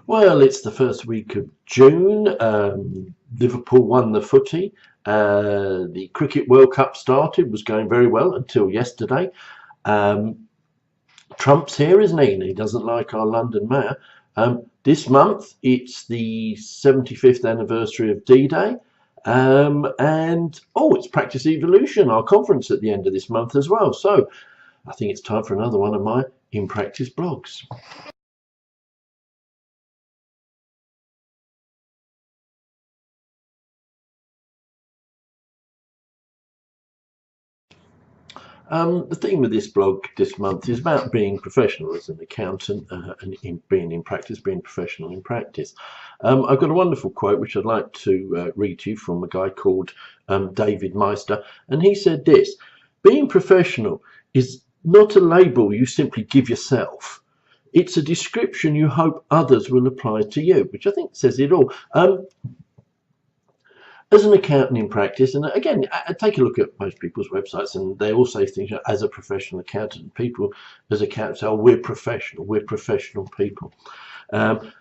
Well, it's the first week of June. Liverpool won the footy. The Cricket World Cup started, was going very well until yesterday. Trump's here, isn't he? And he doesn't like our London mayor. This month, it's the 75th anniversary of D-Day. It's Practice Evolution, our conference at the end of this month as well. So I think it's time for another one of my In Practice blogs. The theme of this blog this month is about being professional as an accountant and being in practice, being professional in practice. I've got a wonderful quote which I'd like to read to you from a guy called David Meister, and he said this: being professional is not a label you simply give yourself. It's a description you hope others will apply to you, which I think says it all. As an accountant in practice, and again, I take a look at most people's websites and they all say things like, as a professional accountant. People as accountants say, oh, we're professional people. But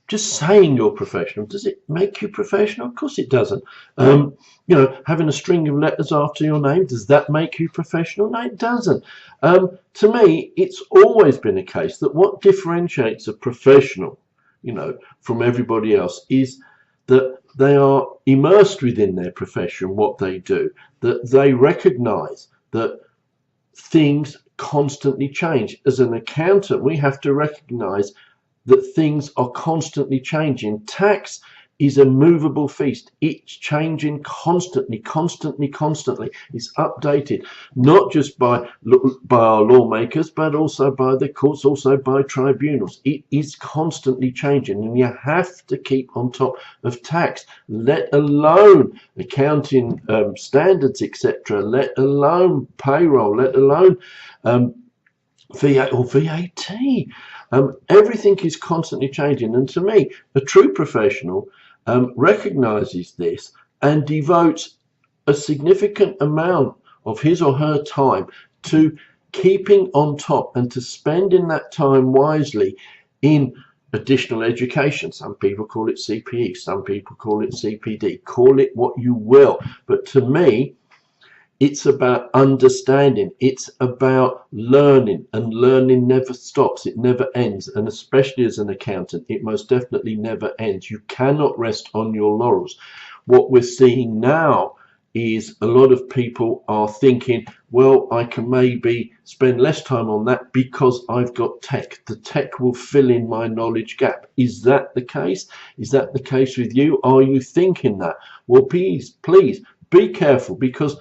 just saying you're professional, does it make you professional? Of course it doesn't. Having a string of letters after your name, does that make you professional? No, it doesn't. To me, it's always been a case that what differentiates a professional, from everybody else is that they are immersed within their profession, what they do, that they recognize that things constantly change. As an accountant, we have to recognize that things are constantly changing. Tax is a movable feast. It's changing constantly. It's updated, not just by our lawmakers, but also by the courts, also by tribunals. It is constantly changing, and you have to keep on top of tax, let alone accounting standards, etc., let alone payroll, let alone VAT. Everything is constantly changing, and to me, a true professional recognizes this and devotes a significant amount of his or her time to keeping on top and to spending that time wisely in additional education. Some people call it CPE, some people call it CPD, call it what you will, but to me it's about understanding, it's about learning, and learning never stops, it never ends, and especially as an accountant, it most definitely never ends. You cannot rest on your laurels. What we're seeing now is a lot of people are thinking, well, I can maybe spend less time on that because I've got tech. The tech will fill in my knowledge gap. Is that the case? Is that the case with you? Are you thinking that? Well, please be careful, because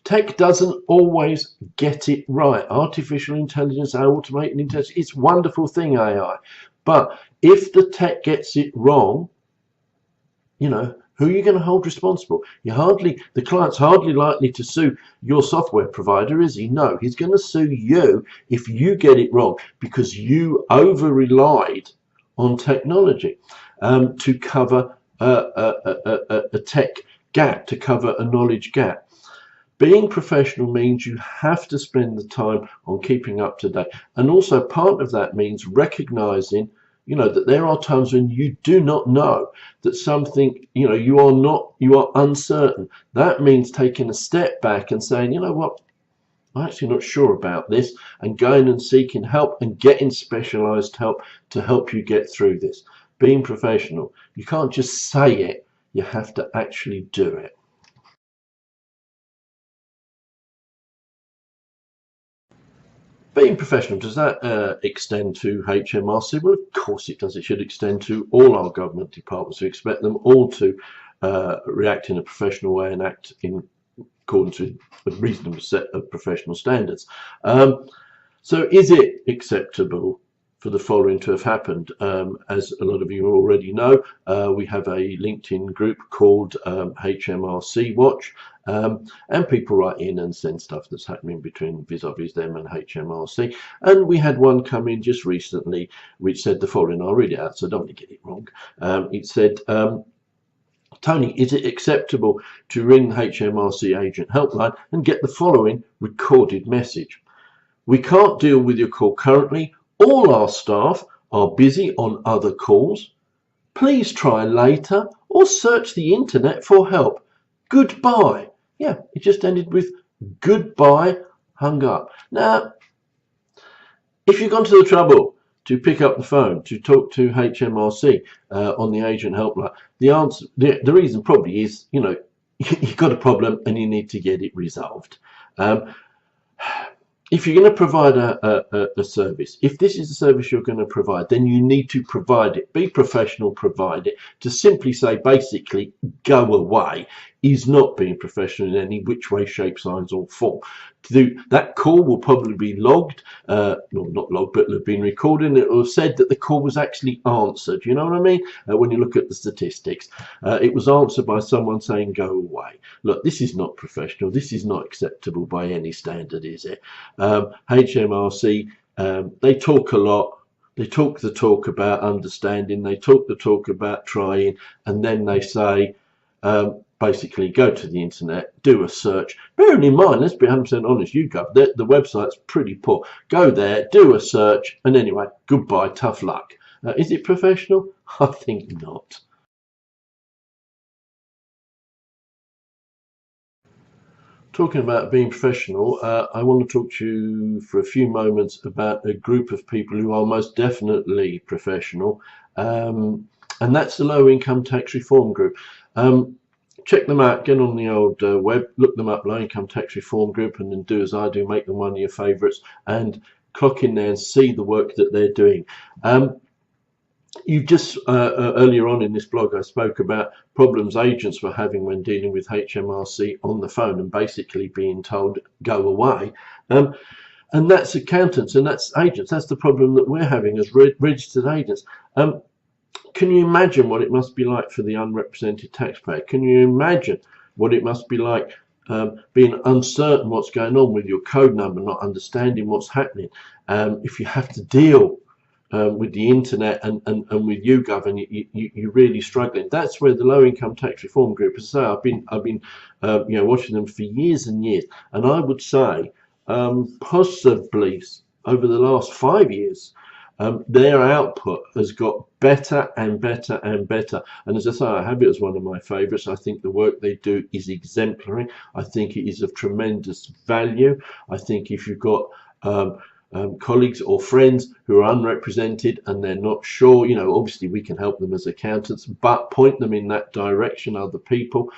tech doesn't always get it right. Artificial intelligence, automated intelligence, it's a wonderful thing, AI. But if the tech gets it wrong, who are you going to hold responsible? The client's hardly likely to sue your software provider, is he? No, he's going to sue you if you get it wrong, because you over-relied on technology to cover a tech gap, to cover a knowledge gap. Being professional means you have to spend the time on keeping up to date, and also part of that means recognizing that there are times when you do not know, that something, you are uncertain. That means taking a step back and saying, you know what, I'm actually not sure about this, and going and seeking help and getting specialized help to help you get through this. Being professional, you can't just say it, you have to actually do it. Being professional, does that extend to HMRC? Well, of course it does. It should extend to all our government departments. We expect them all to react in a professional way and act in accordance with a reasonable set of professional standards. So is it acceptable for the following to have happened? As a lot of you already know, we have a LinkedIn group called HMRC Watch, and people write in and send stuff that's happening between vis-a-vis them and HMRC. And we had one come in just recently which said the following. I'll read it out so I don't want to get it wrong. It said, Tony, is it acceptable to ring the HMRC agent helpline and get the following recorded message? We can't deal with your call currently. All our staff are busy on other calls. Please try later or search the internet for help. Goodbye. Yeah, it just ended with goodbye, hung up. Now, if you've gone to the trouble to pick up the phone to talk to HMRC on the agent helpline, the answer, the reason probably is, you know, you've got a problem and you need to get it resolved. If you're going to provide a service, if this is the service you're going to provide, then you need to provide it. Be professional, provide it. To simply say, basically, go away, is not being professional in any which way, shape, size, or form. To do that, call will probably be logged, well, not logged, but have been recorded, and it will have said that the call was actually answered. You know what I mean? When you look at the statistics, it was answered by someone saying, go away. Look, this is not professional. This is not acceptable by any standard, is it? HMRC, they talk a lot. They talk the talk about understanding. They talk the talk about trying, and then they say, basically, go to the internet, do a search. Bearing in mind, let's be 100% honest, YouGov, the website's pretty poor. Go there, do a search, and anyway, goodbye, tough luck. Is it professional? I think not. Talking about being professional, I want to talk to you for a few moments about a group of people who are most definitely professional, and that's the low income tax reform group. Check them out, get on the old web, look them up, low income tax reform group, and then do as I do, make them one of your favourites and clock in there and see the work that they're doing. You've just earlier on in this blog, I spoke about problems agents were having when dealing with HMRC on the phone and basically being told go away, and that's accountants and that's agents. That's the problem that we're having as registered agents. Can you imagine what it must be like for the unrepresented taxpayer? Can you imagine what it must be like being uncertain what's going on with your code number, not understanding what's happening, if you have to deal with the internet and with YouGov, and you're really struggling? That's where the low income tax reform group, as I say, I've been you know, watching them for years and years, and I would say possibly over the last 5 years their output has got better and better and better. And as I say, I have it as one of my favourites. I think the work they do is exemplary. I think it is of tremendous value. I think if you've got colleagues or friends who are unrepresented and they're not sure, you know, obviously we can help them as accountants, but point them in that direction, other people.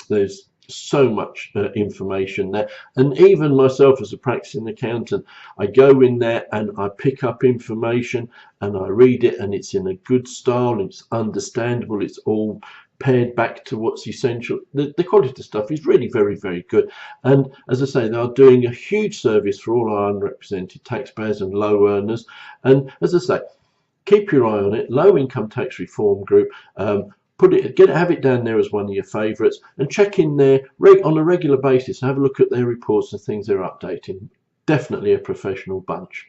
There's so much information there, and even myself as a practicing accountant, I go in there and I pick up information and I read it, and it's in a good style, it's understandable, it's all paired back to what's essential. The quality of the stuff is really very, very good, and as I say, they are doing a huge service for all our unrepresented taxpayers and low earners. And as I say, keep your eye on it. Low income tax reform group, have it down there as one of your favourites, and check in there on a regular basis. Have a look at their reports and things they're updating. Definitely a professional bunch.